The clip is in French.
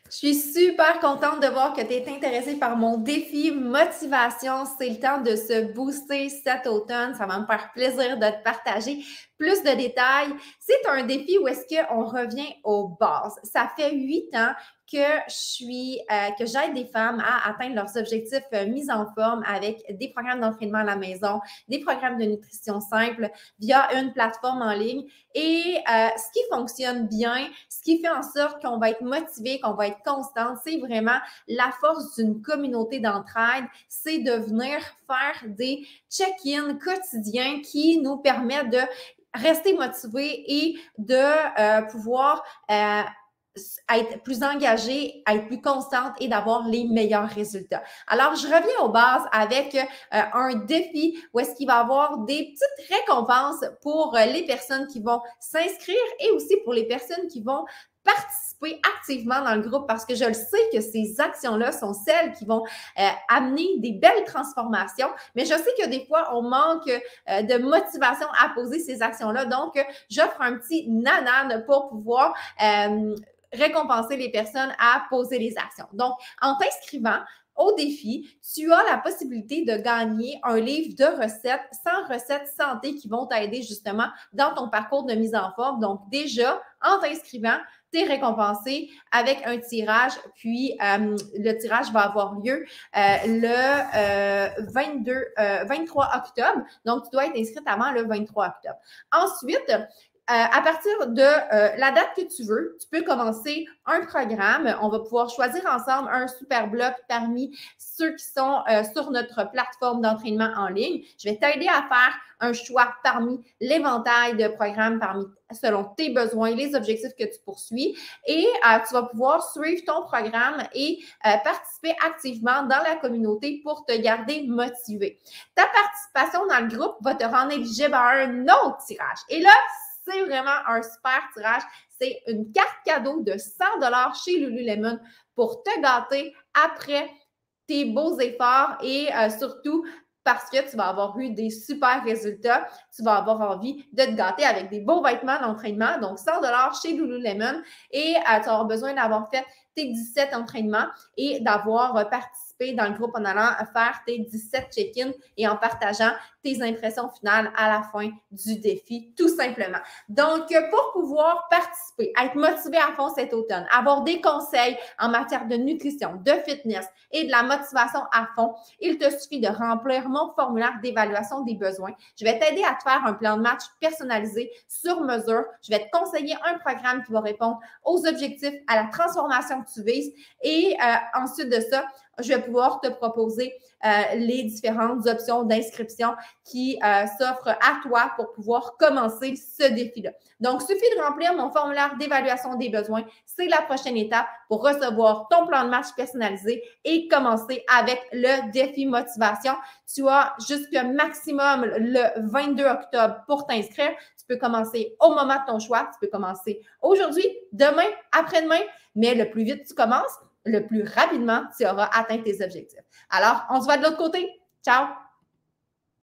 Je suis super contente de voir que tu es intéressée par mon défi motivation. C'est le temps de se booster cet automne. Ça va me faire plaisir de te partager plus de détails. C'est un défi où est-ce qu'on revient aux bases. Ça fait 8 ans que j'aide des femmes à atteindre leurs objectifs mis en forme avec des programmes d'entraînement à la maison, des programmes de nutrition simple via une plateforme en ligne. Et ce qui fonctionne bien, ce qui fait en sorte qu'on va être motivé, qu'on va être constante, c'est vraiment la force d'une communauté d'entraide, c'est de venir faire des check-ins quotidiens qui nous permettent de rester motivés et de pouvoir être plus engagée, être plus constante et d'avoir les meilleurs résultats. Alors, je reviens aux bases avec un défi où est-ce qu'il va y avoir des petites récompenses pour les personnes qui vont s'inscrire et aussi pour les personnes qui vont participer activement dans le groupe parce que je le sais que ces actions-là sont celles qui vont amener des belles transformations, mais je sais que des fois, on manque de motivation à poser ces actions-là. Donc, j'offre un petit nanan pour pouvoir récompenser les personnes à poser les actions. Donc, en t'inscrivant au défi, tu as la possibilité de gagner un livre de recettes, 100 recettes santé qui vont t'aider justement dans ton parcours de mise en forme. Donc, déjà, en t'inscrivant, tu es récompensé avec un tirage, puis le tirage va avoir lieu le 23 octobre. Donc, tu dois être inscrite avant le 23 octobre. Ensuite, à partir de la date que tu veux, tu peux commencer un programme. On va pouvoir choisir ensemble un super bloc parmi ceux qui sont sur notre plateforme d'entraînement en ligne. Je vais t'aider à faire un choix parmi l'éventail de programmes selon tes besoins, les objectifs que tu poursuis. Et tu vas pouvoir suivre ton programme et participer activement dans la communauté pour te garder motivé. Ta participation dans le groupe va te rendre éligible à un autre tirage. Et là, c'est vraiment un super tirage. C'est une carte cadeau de 100 chez Lululemon pour te gâter après tes beaux efforts et surtout parce que tu vas avoir eu des super résultats. Tu vas avoir envie de te gâter avec des beaux vêtements d'entraînement. Donc, 100 chez Lululemon et tu vas avoir besoin d'avoir fait tes 17 entraînements et d'avoir participé dans le groupe en allant faire tes 17 check-ins et en partageant tes impressions finales à la fin du défi, tout simplement. Donc, pour pouvoir participer, être motivé à fond cet automne, avoir des conseils en matière de nutrition, de fitness et de la motivation à fond, il te suffit de remplir mon formulaire d'évaluation des besoins. Je vais t'aider à te faire un plan de match personnalisé sur mesure. Je vais te conseiller un programme qui va répondre aux objectifs, à la transformation que tu vises. Et ensuite de ça, je vais pouvoir te proposer les différentes options d'inscription qui s'offrent à toi pour pouvoir commencer ce défi-là. Donc, il suffit de remplir mon formulaire d'évaluation des besoins. C'est la prochaine étape pour recevoir ton plan de match personnalisé et commencer avec le défi motivation. Tu as jusqu'à maximum le 22 octobre pour t'inscrire. Tu peux commencer au moment de ton choix. Tu peux commencer aujourd'hui, demain, après-demain, mais le plus vite tu commences, le plus rapidement tu auras atteint tes objectifs. Alors, on se voit de l'autre côté. Ciao!